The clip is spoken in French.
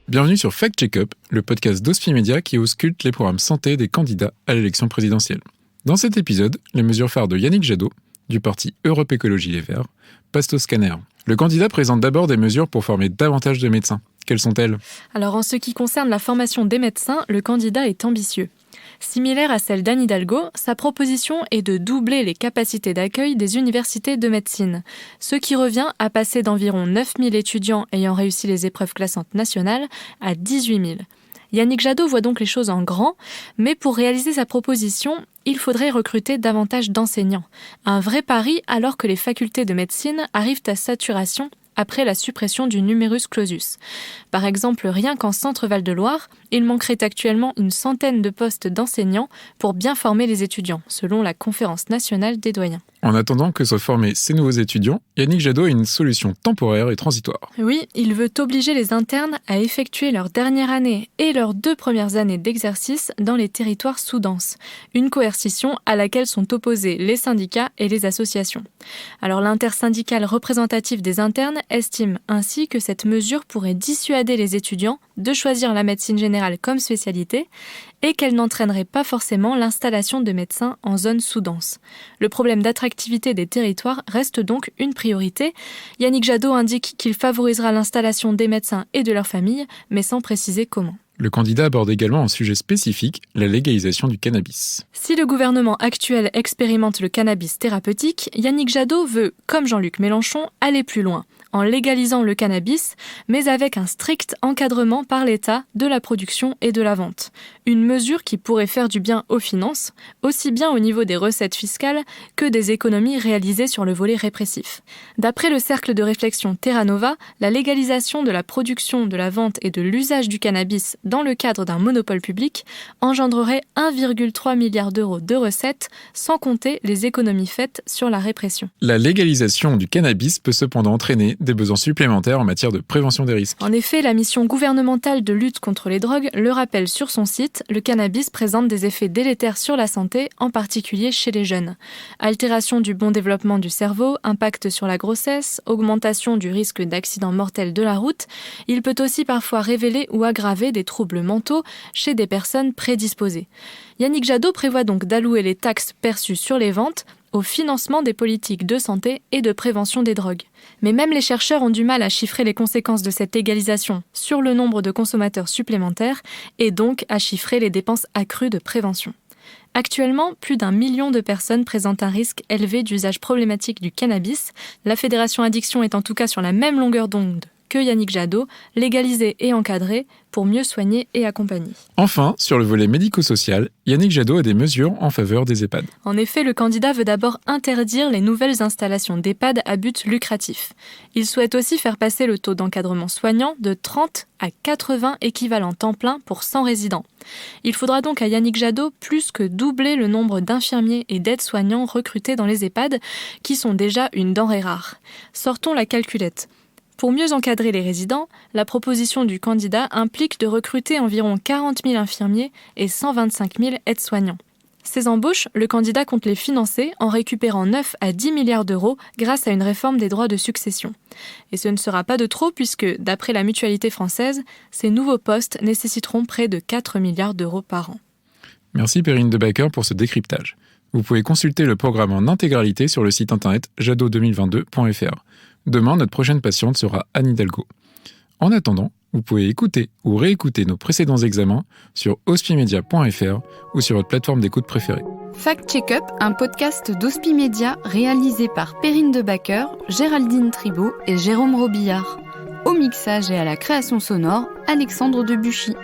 Bienvenue sur Fact Check-up, le podcast d'Hospimédia qui ausculte les programmes santé des candidats à l'élection présidentielle. Dans cet épisode, les mesures phares de Yannick Jadot, du parti Europe Écologie Les Verts, passent au scanner. Le candidat présente d'abord des mesures pour former davantage de médecins. Quelles sont-elles ? Alors en ce qui concerne la formation des médecins, le candidat est ambitieux. Similaire à celle d'Anne Hidalgo, sa proposition est de doubler les capacités d'accueil des universités de médecine, ce qui revient à passer d'environ 9 000 étudiants ayant réussi les épreuves classantes nationales à 18 000. Yannick Jadot voit donc les choses en grand, mais pour réaliser sa proposition, il faudrait recruter davantage d'enseignants. Un vrai pari alors que les facultés de médecine arrivent à saturation après la suppression du numerus clausus. Par exemple, rien qu'en Centre-Val de Loire, il manquerait actuellement une centaine de postes d'enseignants pour bien former les étudiants, selon la Conférence nationale des doyens. En attendant que soient formés ces nouveaux étudiants, Yannick Jadot a une solution temporaire et transitoire. Oui, il veut obliger les internes à effectuer leur dernière année et leurs 2 premières années d'exercice dans les territoires sous-denses. Une coercition à laquelle sont opposés les syndicats et les associations. Alors l'intersyndicale représentative des internes estime ainsi que cette mesure pourrait dissuader les étudiants de choisir la médecine générale comme spécialité et qu'elle n'entraînerait pas forcément l'installation de médecins en zone sous-dense. Le problème d'attractivité des territoires reste donc une priorité. Yannick Jadot indique qu'il favorisera l'installation des médecins et de leurs familles, mais sans préciser comment. Le candidat aborde également un sujet spécifique, la légalisation du cannabis. Si le gouvernement actuel expérimente le cannabis thérapeutique, Yannick Jadot veut, comme Jean-Luc Mélenchon, aller plus loin, en légalisant le cannabis, mais avec un strict encadrement par l'État de la production et de la vente. Une mesure qui pourrait faire du bien aux finances, aussi bien au niveau des recettes fiscales que des économies réalisées sur le volet répressif. D'après le cercle de réflexion Terra Nova, la légalisation de la production, de la vente et de l'usage du cannabis dans le cadre d'un monopole public engendrerait 1,3 milliard d'euros de recettes, sans compter les économies faites sur la répression. La légalisation du cannabis peut cependant entraîner des besoins supplémentaires en matière de prévention des risques. En effet, la mission gouvernementale de lutte contre les drogues le rappelle sur son site, le cannabis présente des effets délétères sur la santé, en particulier chez les jeunes. Altération du bon développement du cerveau, impact sur la grossesse, augmentation du risque d'accident mortel de la route, il peut aussi parfois révéler ou aggraver des troubles mentaux chez des personnes prédisposées. Yannick Jadot prévoit donc d'allouer les taxes perçues sur les ventes au financement des politiques de santé et de prévention des drogues. Mais même les chercheurs ont du mal à chiffrer les conséquences de cette légalisation sur le nombre de consommateurs supplémentaires et donc à chiffrer les dépenses accrues de prévention. Actuellement, plus d'1 million de personnes présentent un risque élevé d'usage problématique du cannabis. La Fédération Addiction est en tout cas sur la même longueur d'onde que Yannick Jadot, légalisé et encadré pour mieux soigner et accompagner. Enfin, sur le volet médico-social, Yannick Jadot a des mesures en faveur des EHPAD. En effet, le candidat veut d'abord interdire les nouvelles installations d'EHPAD à but lucratif. Il souhaite aussi faire passer le taux d'encadrement soignant de 30 à 80 équivalents temps plein pour 100 résidents. Il faudra donc à Yannick Jadot plus que doubler le nombre d'infirmiers et d'aides-soignants recrutés dans les EHPAD, qui sont déjà une denrée rare. Sortons la calculette. Pour mieux encadrer les résidents, la proposition du candidat implique de recruter environ 40 000 infirmiers et 125 000 aides-soignants. Ces embauches, le candidat compte les financer en récupérant 9 à 10 milliards d'euros grâce à une réforme des droits de succession. Et ce ne sera pas de trop puisque, d'après la Mutualité française, ces nouveaux postes nécessiteront près de 4 milliards d'euros par an. Merci Perrine Debacker pour ce décryptage. Vous pouvez consulter le programme en intégralité sur le site internet jadot2022.fr. Demain, notre prochaine patiente sera Anne Hidalgo. En attendant, vous pouvez écouter ou réécouter nos précédents examens sur hospimedia.fr ou sur votre plateforme d'écoute préférée. Fact Check-up, un podcast d'Hospimédia réalisé par Perrine Debacker, Géraldine Tribault et Jérôme Robillard. Au mixage et à la création sonore, Alexandre Debuchy.